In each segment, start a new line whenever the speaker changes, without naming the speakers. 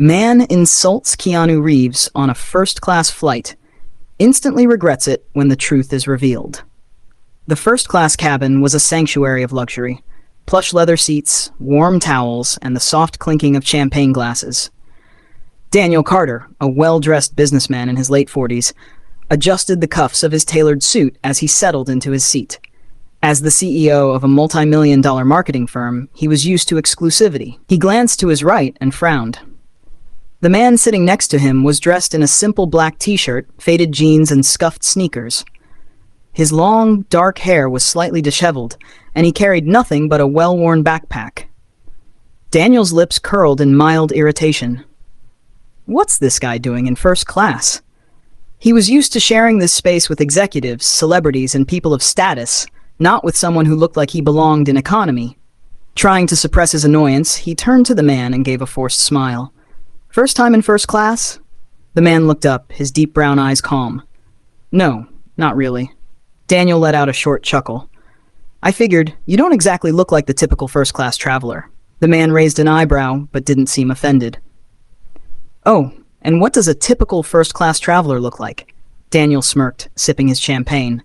Man insults Keanu Reeves on a first-class flight, instantly regrets it when the truth is revealed. The first-class cabin was a sanctuary of luxury. Plush leather seats, warm towels, and the soft clinking of champagne glasses. Daniel Carter, a well-dressed businessman in his late 40s, adjusted the cuffs of his tailored suit as he settled into his seat. As the CEO of a multi-million-dollar marketing firm, he was used to exclusivity. He glanced to his right and frowned. The man sitting next to him was dressed in a simple black t-shirt, faded jeans, and scuffed sneakers. His long, dark hair was slightly disheveled, and he carried nothing but a well-worn backpack. Daniel's lips curled in mild irritation. What's this guy doing in first class? He was used to sharing this space with executives, celebrities, and people of status, not with someone who looked like he belonged in economy. Trying to suppress his annoyance, he turned to the man and gave a forced smile. First time in first class? The man looked up, his deep brown eyes calm. No, not really. Daniel let out a short chuckle. I figured, you don't exactly look like the typical first-class traveler. The man raised an eyebrow, but didn't seem offended. Oh, and what does a typical first-class traveler look like? Daniel smirked, sipping his champagne.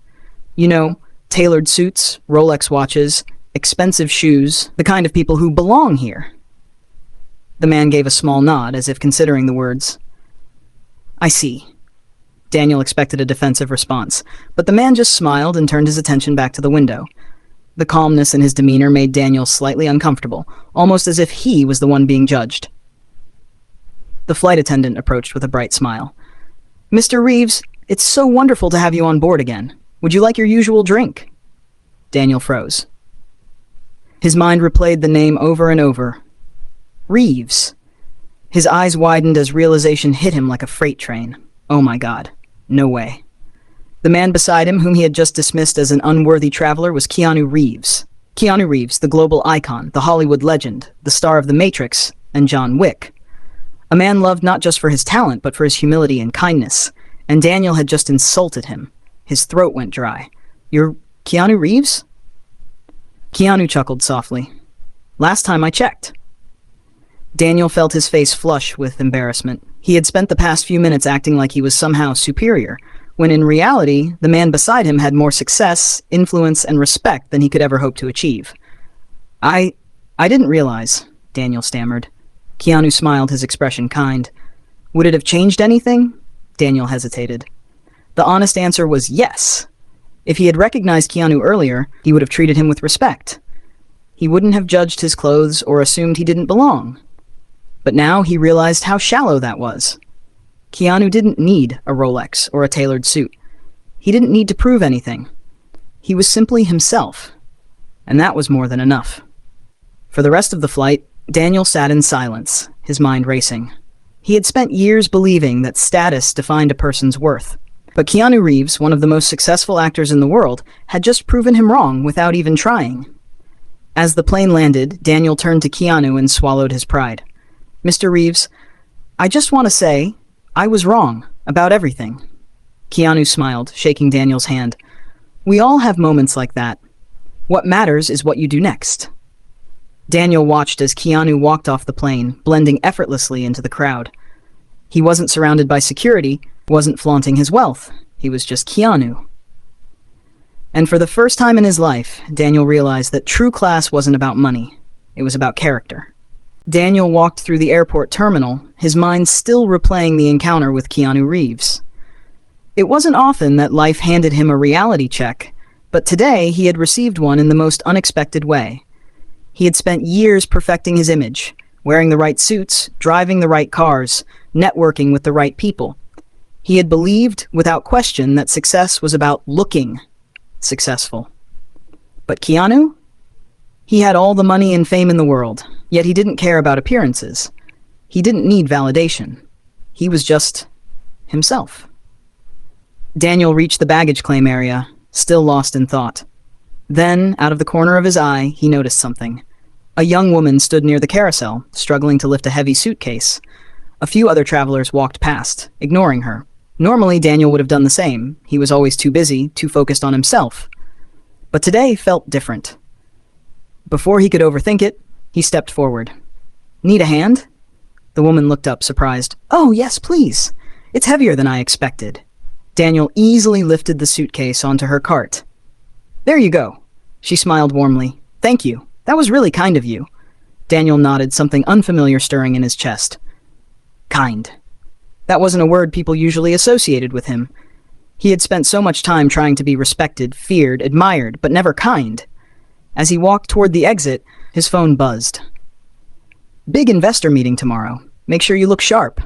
You know, tailored suits, Rolex watches, expensive shoes, the kind of people who belong here. The man gave a small nod, as if considering the words. I see. Daniel expected a defensive response, but the man just smiled and turned his attention back to the window. The calmness in his demeanor made Daniel slightly uncomfortable, almost as if he was the one being judged. The flight attendant approached with a bright smile. Mr. Reeves, it's so wonderful to have you on board again. Would you like your usual drink? Daniel froze. His mind replayed the name over and over. Reeves. His eyes widened as realization hit him like a freight train. Oh my God. No way. The man beside him, whom he had just dismissed as an unworthy traveler, was Keanu Reeves. Keanu Reeves, the global icon, the Hollywood legend, the star of The Matrix, and John Wick. A man loved not just for his talent, but for his humility and kindness. And Daniel had just insulted him. His throat went dry. You're Keanu Reeves? Keanu chuckled softly. Last time I checked. Daniel felt his face flush with embarrassment. He had spent the past few minutes acting like he was somehow superior, when in reality, the man beside him had more success, influence, and respect than he could ever hope to achieve. I didn't realize, Daniel stammered. Keanu smiled, his expression kind. Would it have changed anything? Daniel hesitated. The honest answer was yes. If he had recognized Keanu earlier, he would have treated him with respect. He wouldn't have judged his clothes or assumed he didn't belong. But now he realized how shallow that was. Keanu didn't need a Rolex or a tailored suit. He didn't need to prove anything. He was simply himself. And that was more than enough. For the rest of the flight, Daniel sat in silence, his mind racing. He had spent years believing that status defined a person's worth. But Keanu Reeves, one of the most successful actors in the world, had just proven him wrong without even trying. As the plane landed, Daniel turned to Keanu and swallowed his pride. Mr. Reeves, I just want to say, I was wrong about everything. Keanu smiled, shaking Daniel's hand. We all have moments like that. What matters is what you do next. Daniel watched as Keanu walked off the plane, blending effortlessly into the crowd. He wasn't surrounded by security, wasn't flaunting his wealth. He was just Keanu. And for the first time in his life, Daniel realized that true class wasn't about money. It was about character. Daniel walked through the airport terminal, his mind still replaying the encounter with Keanu Reeves. It wasn't often that life handed him a reality check, but today he had received one in the most unexpected way. He had spent years perfecting his image, wearing the right suits, driving the right cars, networking with the right people. He had believed, without question, that success was about looking successful. But Keanu? He had all the money and fame in the world, yet he didn't care about appearances. He didn't need validation. He was just himself. Daniel reached the baggage claim area, still lost in thought. Then, out of the corner of his eye, he noticed something. A young woman stood near the carousel, struggling to lift a heavy suitcase. A few other travelers walked past, ignoring her. Normally, Daniel would have done the same. He was always too busy, too focused on himself. But today felt different. Before he could overthink it, he stepped forward. Need a hand? The woman looked up, surprised. "Oh, yes, please. It's heavier than I expected." Daniel easily lifted the suitcase onto her cart. "There you go." She smiled warmly. "Thank you. That was really kind of you." Daniel nodded, something unfamiliar stirring in his chest. Kind. That wasn't a word people usually associated with him. He had spent so much time trying to be respected, feared, admired, but never kind. As he walked toward the exit, his phone buzzed. "Big investor meeting tomorrow. Make sure you look sharp."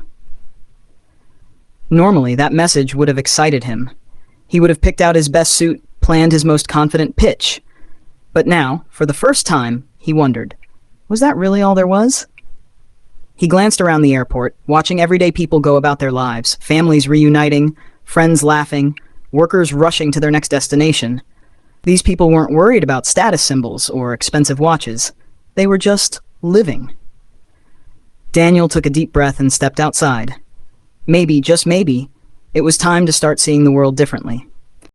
Normally, that message would have excited him. He would have picked out his best suit, planned his most confident pitch. But now, for the first time, he wondered, was that really all there was? He glanced around the airport, watching everyday people go about their lives, families reuniting, friends laughing, workers rushing to their next destination. These people weren't worried about status symbols or expensive watches. They were just living. Daniel took a deep breath and stepped outside. Maybe, just maybe, it was time to start seeing the world differently.